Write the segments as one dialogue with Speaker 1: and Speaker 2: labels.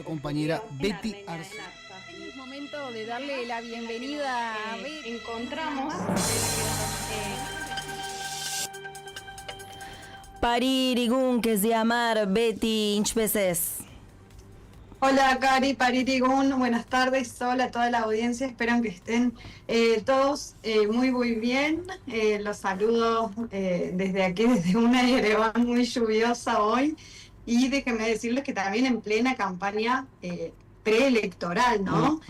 Speaker 1: Compañera Betty Arce.
Speaker 2: Es momento de darle la bienvenida a Betty.
Speaker 3: Encontramos
Speaker 4: Paririgun, que se llamar Betty Inchpeses.
Speaker 3: Hola Cari, Paririgun, buenas tardes, hola a toda la audiencia, espero que estén todos muy bien. Los saludo desde aquí, desde una Yerevan muy lluviosa hoy, y déjenme decirles que también en plena campaña preelectoral, ¿no?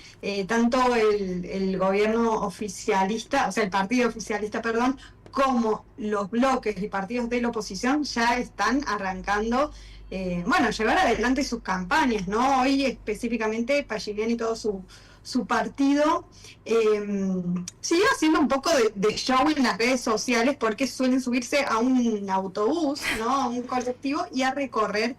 Speaker 3: Tanto el gobierno oficialista, o sea, el partido oficialista, perdón, como los bloques y partidos de la oposición ya están arrancando, llevar adelante sus campañas, ¿no? Hoy específicamente Pashinyan y todo su partido sigue haciendo un poco de show en las redes sociales, porque suelen subirse a un autobús, ¿no? A un colectivo, y a recorrer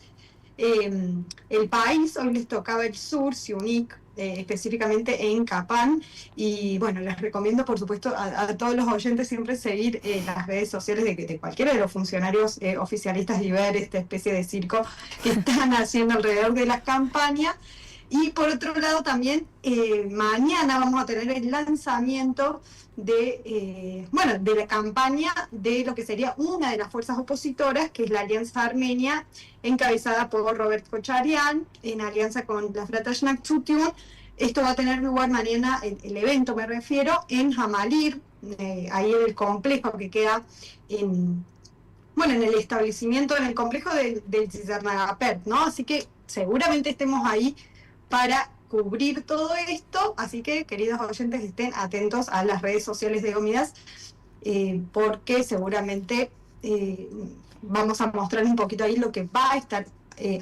Speaker 3: el país. Hoy les tocaba el sur, Siunik, específicamente en Capán, y bueno, les recomiendo por supuesto a todos los oyentes siempre seguir las redes sociales de cualquiera de los funcionarios oficialistas y ver esta especie de circo que están haciendo alrededor de las campañas. Y por otro lado también, mañana vamos a tener el lanzamiento de la campaña de lo que sería una de las fuerzas opositoras, que es la Alianza Armenia, encabezada por Robert Kocharian, en alianza con la Fratashnak Tzutyun. Esto va a tener lugar mañana, el evento me refiero, en Jamalir, ahí en el complejo que queda en el establecimiento, en el complejo del Tzizernagapert, ¿no? Así que seguramente estemos ahí para cubrir todo esto, así que queridos oyentes, estén atentos a las redes sociales de Gomidas, porque seguramente vamos a mostrar un poquito ahí lo que va a estar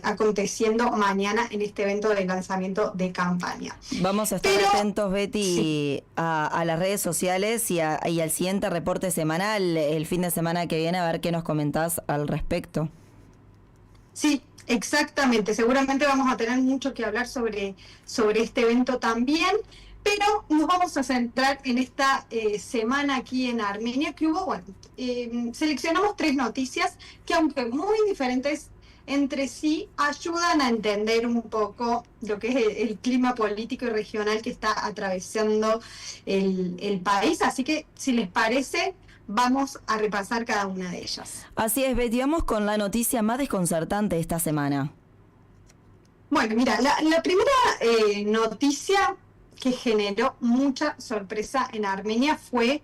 Speaker 3: aconteciendo mañana en este evento de lanzamiento de campaña.
Speaker 4: Vamos a estar atentos, Betty, sí, a las redes sociales y al siguiente reporte semanal el fin de semana que viene, a ver qué nos comentás al respecto.
Speaker 3: Sí, exactamente, seguramente vamos a tener mucho que hablar sobre este evento también, pero nos vamos a centrar en esta semana aquí en Armenia, que hubo, seleccionamos 3 noticias que, aunque muy diferentes entre sí, ayudan a entender un poco lo que es el clima político y regional que está atravesando el país. Así que, si les parece, vamos a repasar cada una de ellas.
Speaker 4: Así es, Betty, vamos con la noticia más desconcertante de esta semana.
Speaker 3: Bueno, mira, la primera noticia que generó mucha sorpresa en Armenia fue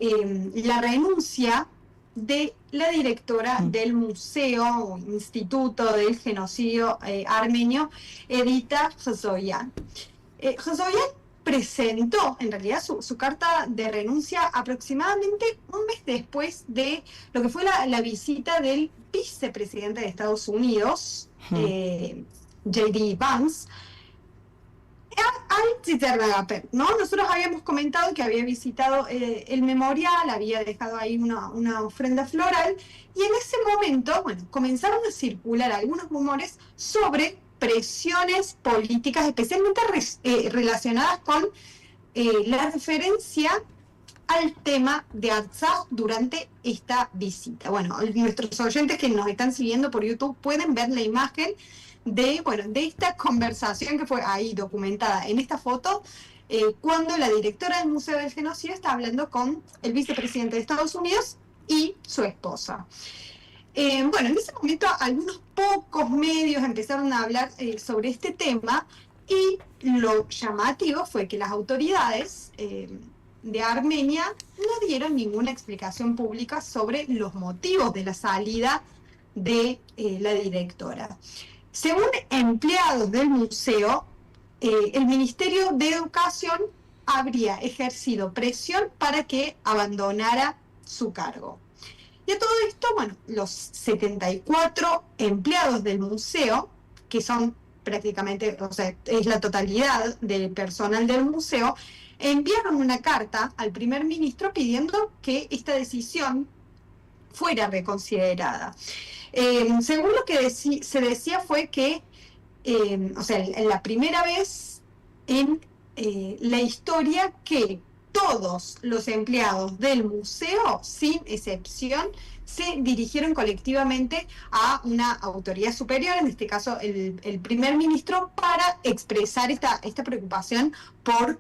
Speaker 3: la renuncia de la directora del Museo o Instituto del Genocidio Armenio, Edita Khzoyan. Khzoyan presentó en realidad su carta de renuncia aproximadamente un mes después de lo que fue la visita del vicepresidente de Estados Unidos, J.D. Vance, al Tzizernagapert, ¿no? Nosotros habíamos comentado que había visitado el memorial, había dejado ahí una ofrenda floral, y en ese momento, comenzaron a circular algunos rumores sobre presiones políticas, especialmente relacionadas con la referencia al tema de Artsaj durante esta visita. Bueno, nuestros oyentes que nos están siguiendo por YouTube pueden ver la imagen de esta conversación que fue ahí documentada en esta foto, cuando la directora del Museo del Genocidio está hablando con el vicepresidente de Estados Unidos y su esposa. En ese momento algunos pocos medios empezaron a hablar sobre este tema, y lo llamativo fue que las autoridades de Armenia no dieron ninguna explicación pública sobre los motivos de la salida de la directora. Según empleados del museo, el Ministerio de Educación habría ejercido presión para que abandonara su cargo. Y a todo esto, los 74 empleados del museo, que son prácticamente, es la totalidad del personal del museo, enviaron una carta al primer ministro pidiendo que esta decisión fuera reconsiderada. Según lo que se decía fue que, la primera vez en la historia que todos los empleados del museo, sin excepción, se dirigieron colectivamente a una autoridad superior, en este caso el primer ministro, para expresar esta preocupación por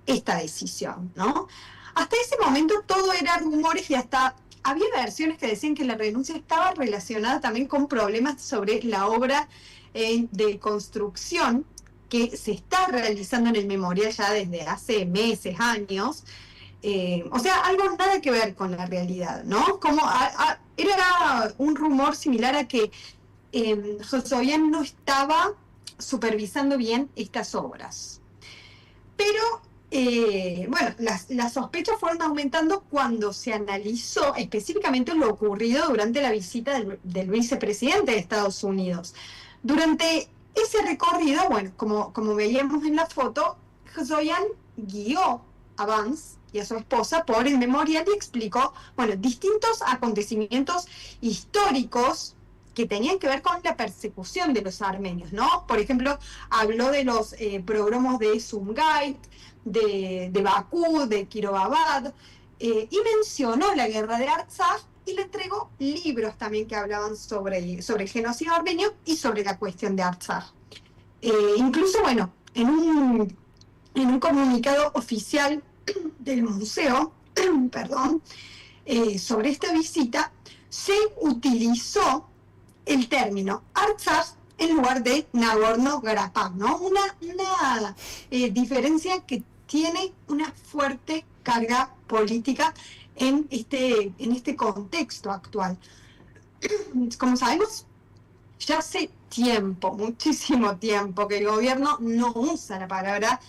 Speaker 3: esta decisión, ¿no? Hasta ese momento todo era rumores y hasta había versiones que decían que la renuncia estaba relacionada también con problemas sobre la obra de construcción que se está realizando en el memorial ya desde hace meses, años. O sea, algo nada que ver con la realidad, ¿no? Como era un rumor similar a que Josoyan no estaba supervisando bien estas obras. Pero, bueno, las sospechas fueron aumentando cuando se analizó específicamente lo ocurrido durante la visita del vicepresidente de Estados Unidos. Durante ese recorrido, bueno, como veíamos en la foto, Josoyan guió a Vance y a su esposa por el memorial y explicó, bueno, distintos acontecimientos históricos que tenían que ver con la persecución de los armenios, ¿no? Por ejemplo, habló de los progromos de Sumgait, de Bakú, de Kirovabad, y mencionó la guerra de Artsaj y le entregó libros también que hablaban sobre el genocidio armenio y sobre la cuestión de Artsaj. Incluso, bueno, en un comunicado oficial del museo, perdón, sobre esta visita, se utilizó el término Artsaj en lugar de Nagorno-Karabaj, ¿no? Una diferencia que tiene una fuerte carga política en este contexto actual. Como sabemos, ya hace tiempo, muchísimo tiempo, que el gobierno no usa la palabra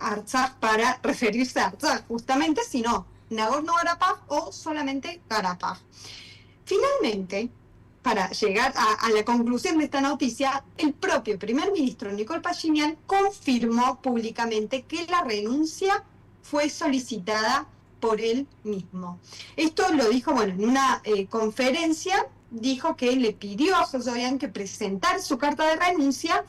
Speaker 3: Artsaj para referirse a Artsaj, justamente, sino Nagorno-Karabaj o solamente Karabaj. Finalmente, para llegar a la conclusión de esta noticia, el propio primer ministro Nikol Pashinyan confirmó públicamente que la renuncia fue solicitada por él mismo. Esto lo dijo, bueno, en una conferencia, dijo que le pidió a Josoyan que presentara su carta de renuncia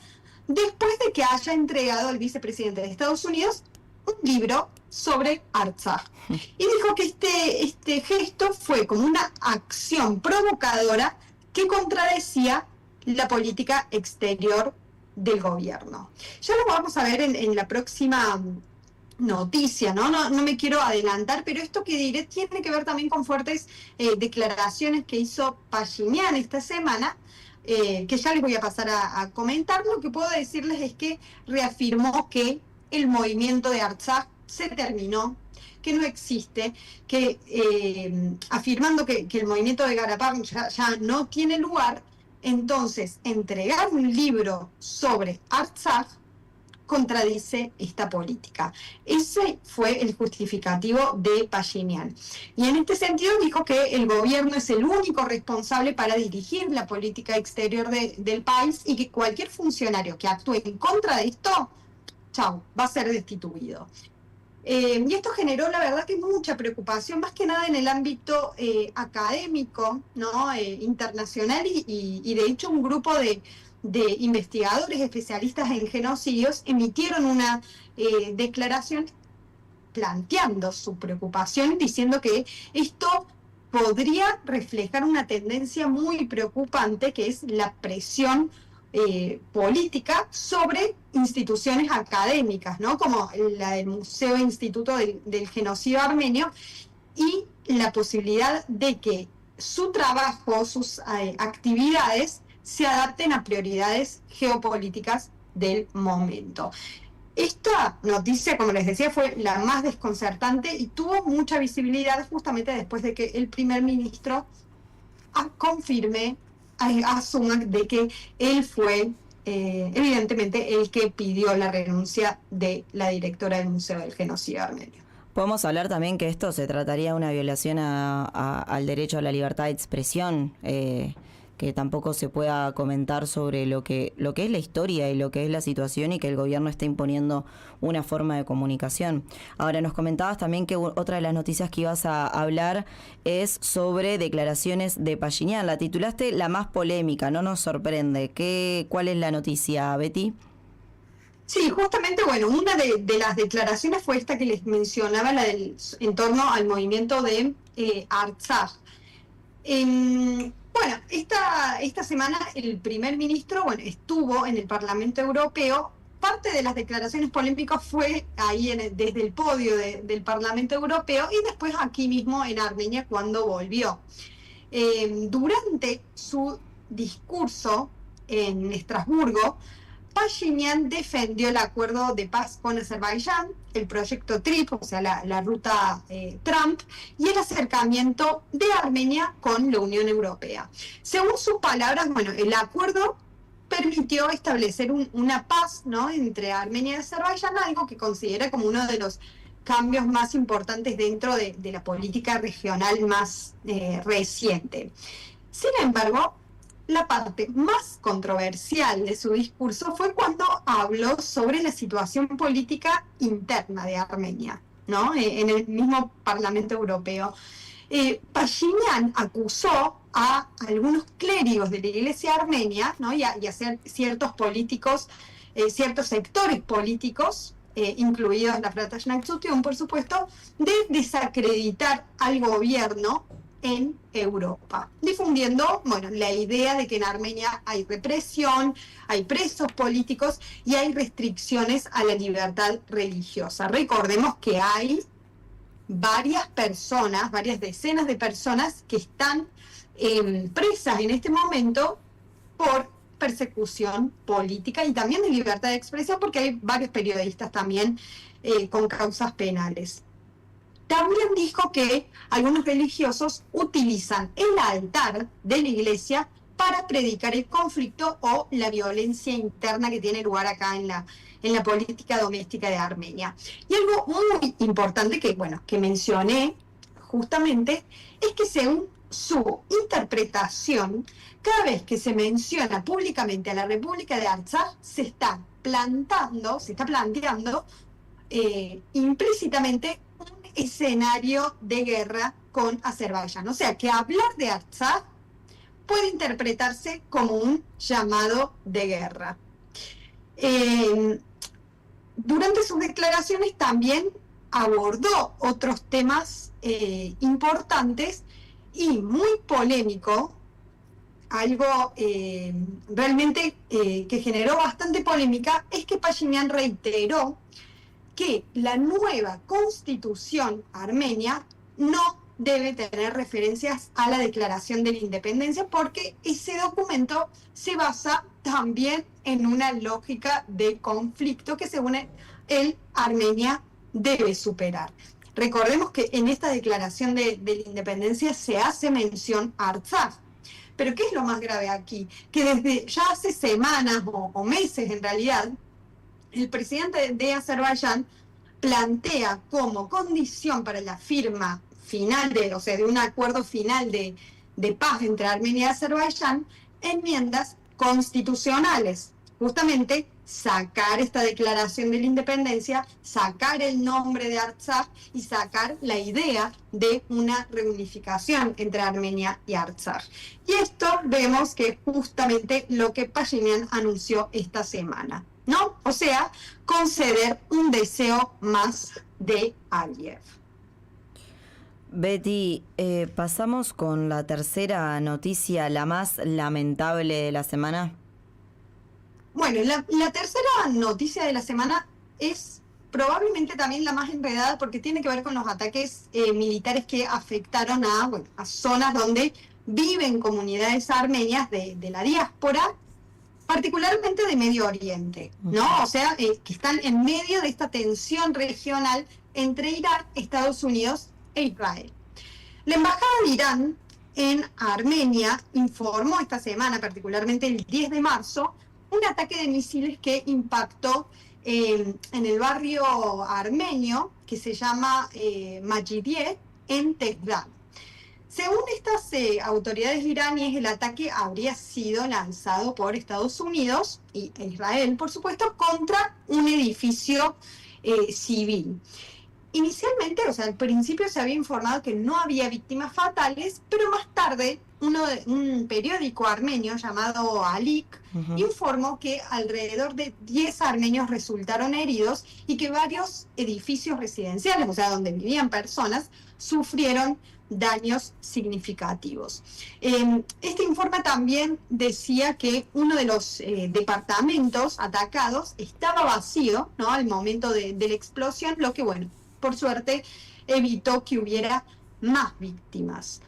Speaker 3: después de que haya entregado al vicepresidente de Estados Unidos un libro sobre Artsaj. Y dijo que este gesto fue como una acción provocadora que contradecía la política exterior del gobierno. Ya lo vamos a ver en la próxima noticia, ¿no? No me quiero adelantar, pero esto que diré tiene que ver también con fuertes declaraciones que hizo Pashinyan esta semana, que ya les voy a pasar a comentar. Lo que puedo decirles es que reafirmó que el movimiento de Artsaj se terminó, que no existe, que afirmando que el movimiento de Karabaj ya no tiene lugar. Entonces, entregar un libro sobre Artsaj contradice esta política. Ese fue el justificativo de Pashinyan. Y en este sentido dijo que el gobierno es el único responsable para dirigir la política exterior del país y que cualquier funcionario que actúe en contra de esto, chau, va a ser destituido. Y esto generó, la verdad, que mucha preocupación, más que nada en el ámbito académico, ¿no? Internacional, y de hecho un grupo de investigadores especialistas en genocidios emitieron una declaración planteando su preocupación, diciendo que esto podría reflejar una tendencia muy preocupante, que es la presión política sobre instituciones académicas, ¿no? Como la del Museo e Instituto del Genocidio Armenio, y la posibilidad de que su trabajo, sus actividades, se adapten a prioridades geopolíticas del momento. Esta noticia, como les decía, fue la más desconcertante y tuvo mucha visibilidad justamente después de que el primer ministro asuma de que él fue evidentemente el que pidió la renuncia de la directora del Museo del Genocidio Armenio.
Speaker 4: Podemos hablar también que esto se trataría de una violación al derecho a la libertad de expresión, que tampoco se pueda comentar sobre lo que es la historia y lo que es la situación, y que el gobierno está imponiendo una forma de comunicación. Ahora, nos comentabas también que otra de las noticias que ibas a hablar es sobre declaraciones de Pashinyan. La titulaste La más polémica, no nos sorprende. ¿Cuál es la noticia, Betty?
Speaker 3: Sí, justamente, bueno, una de las declaraciones fue esta que les mencionaba, en torno al movimiento de Artsaj. Bueno, esta semana el primer ministro, bueno, estuvo en el Parlamento Europeo. Parte de las declaraciones polémicas fue ahí desde el podio del Parlamento Europeo y después aquí mismo en Armenia cuando volvió. Durante su discurso en Estrasburgo, Pashinyan defendió el acuerdo de paz con Azerbaiyán, el proyecto TRIP, o sea, la ruta Trump, y el acercamiento de Armenia con la Unión Europea. Según sus palabras, bueno, el acuerdo permitió establecer una paz, ¿no?, entre Armenia y Azerbaiyán, algo que considera como uno de los cambios más importantes dentro de la política regional más reciente. Sin embargo, la parte más controversial de su discurso fue cuando habló sobre la situación política interna de Armenia, ¿no?, en el mismo Parlamento Europeo. Pashinyan acusó a algunos clérigos de la Iglesia armenia, ¿no?, y a ciertos políticos, ciertos sectores políticos, incluidos la Fratash Naxutium, por supuesto, de desacreditar al gobierno en Europa, difundiendo, bueno, la idea de que en Armenia hay represión, hay presos políticos y hay restricciones a la libertad religiosa. Recordemos que hay varias personas, varias decenas de personas que están presas en este momento por persecución política y también de libertad de expresión, porque hay varios periodistas también con causas penales. También dijo que algunos religiosos utilizan el altar de la iglesia para predicar el conflicto o la violencia interna que tiene lugar acá en la política doméstica de Armenia. Y algo muy importante que mencioné justamente es que según su interpretación, cada vez que se menciona públicamente a la República de Artsaj, se está planteando implícitamente un escenario de guerra con Azerbaiyán. O sea, que hablar de Artsaj puede interpretarse como un llamado de guerra. Durante sus declaraciones también abordó otros temas importantes y muy polémico, algo realmente que generó bastante polémica, es que Pashinyan reiteró que la nueva constitución armenia no debe tener referencias a la declaración de la independencia, porque ese documento se basa también en una lógica de conflicto que según él Armenia debe superar. Recordemos que en esta declaración de la independencia se hace mención a Artsaj. Pero ¿qué es lo más grave aquí? Que desde ya hace semanas o meses en realidad, el presidente de Azerbaiyán plantea como condición para la firma final de un acuerdo final de paz entre Armenia y Azerbaiyán, enmiendas constitucionales. Justamente sacar esta declaración de la independencia, sacar el nombre de Artsaj y sacar la idea de una reunificación entre Armenia y Artsaj. Y esto vemos que es justamente lo que Pashinyan anunció esta semana, ¿no? O sea, conceder un deseo más de Aliyev.
Speaker 4: Betty, pasamos con la tercera noticia, la más lamentable de la semana.
Speaker 3: Bueno, la tercera noticia de la semana es probablemente también la más enredada, porque tiene que ver con los ataques militares que afectaron a zonas donde viven comunidades armenias de la diáspora, particularmente de Medio Oriente, ¿no? O sea, que están en medio de esta tensión regional entre Irán, Estados Unidos e Israel. La Embajada de Irán en Armenia informó esta semana, particularmente el 10 de marzo, un ataque de misiles que impactó en el barrio armenio que se llama Majidie, en Teherán. Según estas autoridades iraníes, el ataque habría sido lanzado por Estados Unidos e Israel, por supuesto, contra un edificio civil. inicialmente, o sea, al principio se había informado que no había víctimas fatales, pero más tarde un periódico armenio llamado Alik informó que alrededor de 10 armenios resultaron heridos y que varios edificios residenciales, o sea, donde vivían personas, sufrieron daños significativos. Este informe también decía que uno de los departamentos atacados estaba vacío, ¿no?, al momento de la explosión, lo que, bueno, por suerte evitó que hubiera más víctimas.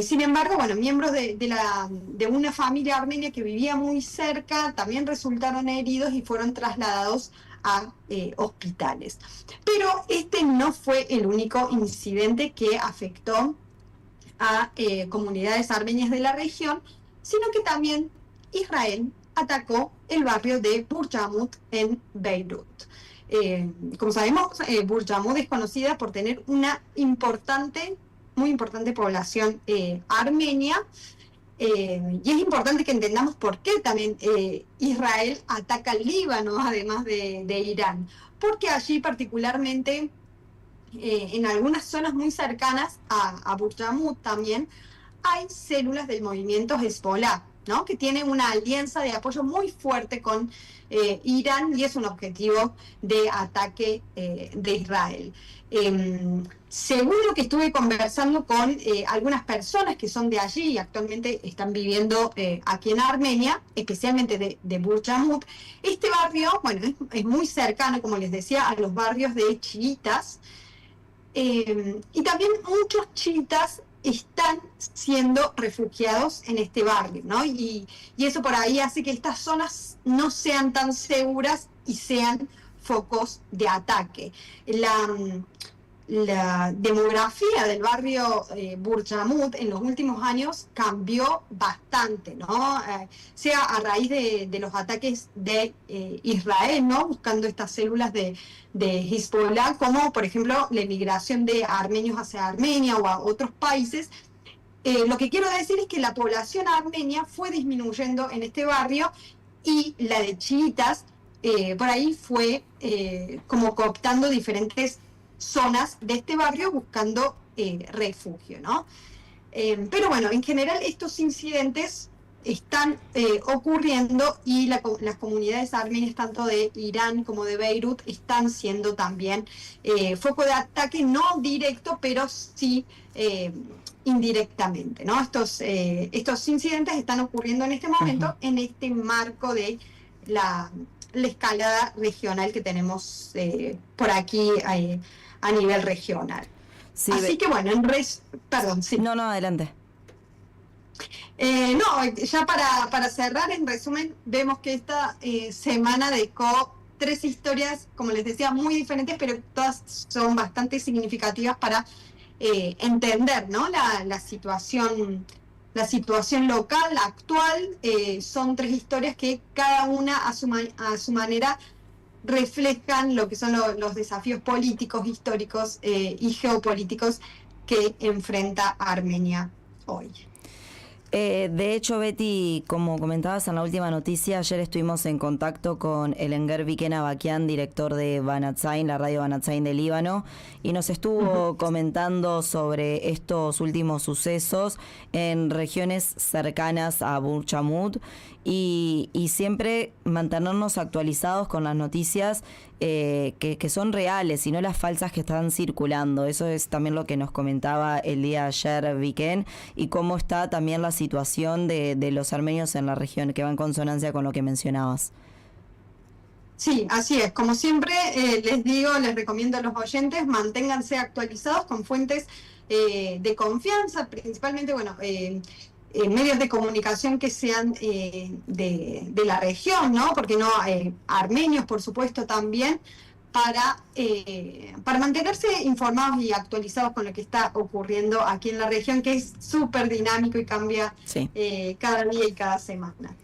Speaker 3: Sin embargo, bueno, miembros de una familia armenia que vivía muy cerca también resultaron heridos y fueron trasladados a hospitales. Pero este no fue el único incidente que afectó a comunidades armenias de la región, sino que también Israel atacó el barrio de Burjamut en Beirut. Como sabemos, Burjamut es conocida por tener una muy importante población armenia, y es importante que entendamos por qué también Israel ataca el Líbano, además de Irán, porque allí particularmente en algunas zonas muy cercanas a Burjamut también hay células del movimiento Hezbollah, ¿no?, que tiene una alianza de apoyo muy fuerte con Irán y es un objetivo de ataque de Israel. Según lo que estuve conversando con algunas personas que son de allí y actualmente están viviendo aquí en Armenia, especialmente de Burjamut, este barrio, bueno, es muy cercano, como les decía, a los barrios de chiitas, y también muchos chiitas están siendo refugiados en este barrio, ¿no? Y eso por ahí hace que estas zonas no sean tan seguras y sean focos de ataque. La demografía del barrio Burjamut en los últimos años cambió bastante, ¿no? Sea a raíz de los ataques de Israel, ¿no?, buscando estas células de Hezbollah, como por ejemplo la emigración de armenios hacia Armenia o a otros países. Lo que quiero decir es que la población armenia fue disminuyendo en este barrio y la de chiitas por ahí fue como cooptando diferentes zonas de este barrio buscando refugio, ¿no? Pero bueno, en general estos incidentes están ocurriendo y las comunidades armenias tanto de Irán como de Beirut están siendo también foco de ataque, no directo, pero sí indirectamente, ¿no? Estos incidentes están ocurriendo en este momento en este marco de la escalada regional que tenemos por aquí a nivel regional. Sí, así que bueno, perdón, sí.
Speaker 4: No, adelante.
Speaker 3: No, ya para cerrar, en resumen, vemos que esta semana dejó 3 historias, como les decía, muy diferentes, pero todas son bastante significativas para entender, ¿no?, la situación local, actual. Son 3 historias que cada una a su manera reflejan lo que son los desafíos políticos, históricos y geopolíticos que enfrenta Armenia hoy.
Speaker 4: De hecho, Betty, como comentabas en la última noticia, ayer estuvimos en contacto con Elenger Viken Avakian, director de Banatzain, la radio Banatzain de Líbano, y nos estuvo comentando sobre estos últimos sucesos en regiones cercanas a Burjamut y siempre mantenernos actualizados con las noticias que son reales y no las falsas que están circulando. Eso es también lo que nos comentaba el día de ayer Viken, y cómo está también la situación de los armenios en la región, que va en consonancia con lo que mencionabas.
Speaker 3: Sí, así es. Como siempre les recomiendo a los oyentes, manténganse actualizados con fuentes de confianza, principalmente, bueno, medios de comunicación que sean de la región, ¿no? Porque no armenios, por supuesto, también, para mantenerse informados y actualizados con lo que está ocurriendo aquí en la región, que es súper dinámico y cambia cada día y cada semana.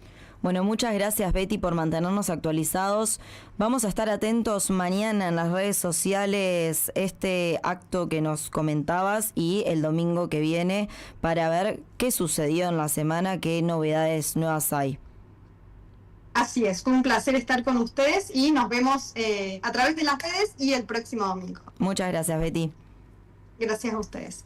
Speaker 4: Bueno, muchas gracias, Betty, por mantenernos actualizados. Vamos a estar atentos mañana en las redes sociales este acto que nos comentabas y el domingo que viene para ver qué sucedió en la semana, qué novedades nuevas hay.
Speaker 3: Así es, fue un placer estar con ustedes y nos vemos a través de las redes y el próximo domingo.
Speaker 4: Muchas gracias, Betty.
Speaker 3: Gracias a ustedes.